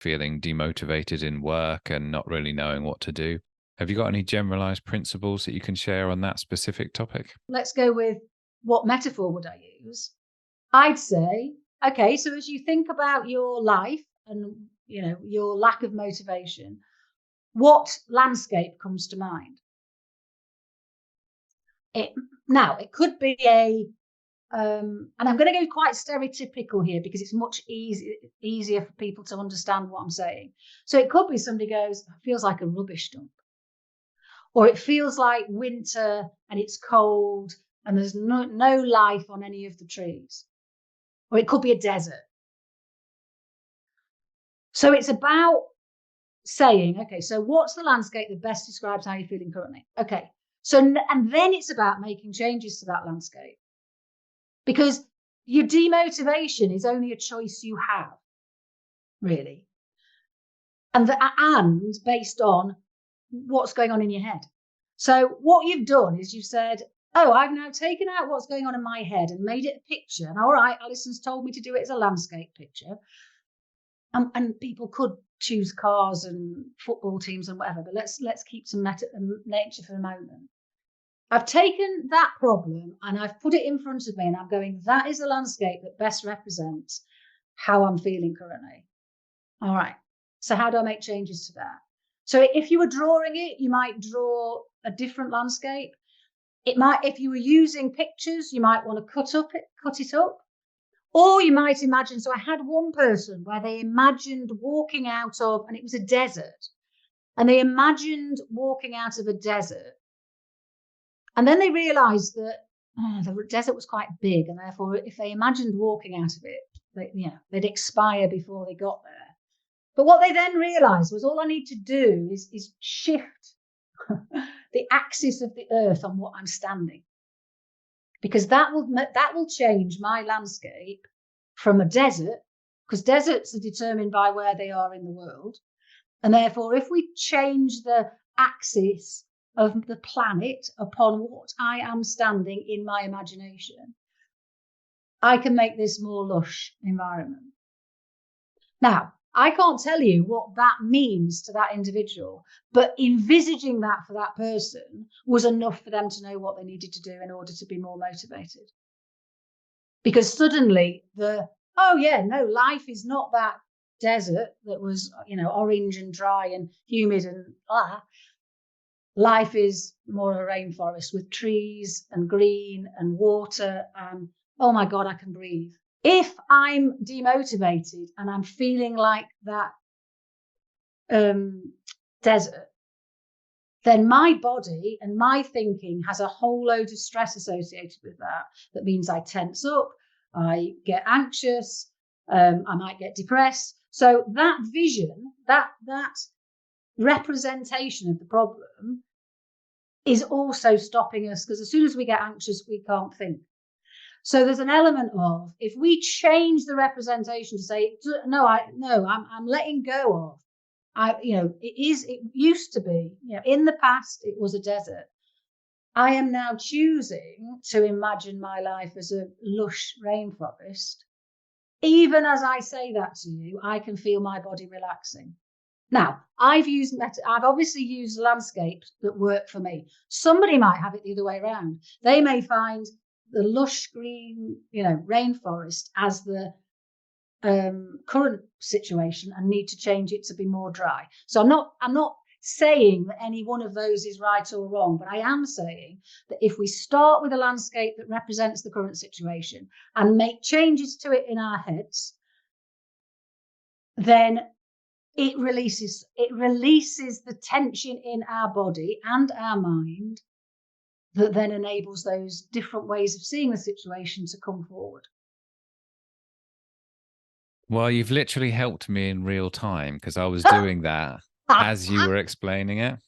feeling demotivated in work and not really knowing what to do. Have you got any generalized principles that you can share on that specific topic? Let's go with, what metaphor would I use? I'd say, okay, so as you think about your life and your lack of motivation, what landscape comes to mind? It Now it could be and I'm going to go quite stereotypical here because it's much easier for people to understand what I'm saying. So it could be somebody goes, it feels like a rubbish dump, or it feels like winter and it's cold and there's no life on any of the trees, or it could be a desert. So it's about saying, okay, so what's the landscape that best describes how you're feeling currently? Okay, so and then it's about making changes to that landscape, because your demotivation is only a choice you have, really, and based on what's going on in your head. So what you've done is you've said, oh, I've now taken out what's going on in my head and made it a picture. And all right, Alison's told me to do it as a landscape picture. And people could choose cars and football teams and whatever, but let's keep some nature for a moment. I've taken that problem and I've put it in front of me and I'm going, that is the landscape that best represents how I'm feeling currently. All right, so how do I make changes to that? So if you were drawing it, you might draw a different landscape. It might, if you were using pictures, you might want to cut it up. Or you might imagine, so I had one person where they imagined walking out of, and it was a desert, and they imagined walking out of a desert. And then they realized that the desert was quite big, and therefore if they imagined walking out of it, they'd expire before they got there. But what they then realized was, all I need to do is shift the axis of the earth on what I'm standing, because that will change my landscape from a desert, because deserts are determined by where they are in the world. And therefore, if we change the axis of the planet upon what I am standing in my imagination, I can make this more lush environment. Now, I can't tell you what that means to that individual, but envisaging that for that person was enough for them to know what they needed to do in order to be more motivated. Because suddenly life is not that desert that was, orange and dry and humid and life is more a rainforest with trees and green and water, and oh my God, I can breathe. If I'm demotivated and I'm feeling like that desert, then my body and my thinking has a whole load of stress associated with that. That means I tense up, I get anxious, I might get depressed. So that vision, that representation of the problem is also stopping us, because as soon as we get anxious, we can't think. So there's an element of, if we change the representation to say, I'm letting go of, it used to be, in the past, it was a desert. I am now choosing to imagine my life as a lush rainforest. Even as I say that to you, I can feel my body relaxing. Now, I've obviously used landscapes that work for me. Somebody might have it the other way around. They may find the lush green, rainforest as the current situation and need to change it to be more dry. So I'm not saying that any one of those is right or wrong, but I am saying that if we start with a landscape that represents the current situation and make changes to it in our heads, then it releases the tension in our body and our mind that then enables those different ways of seeing the situation to come forward. Well, you've literally helped me in real time, because I was doing that as you were explaining it.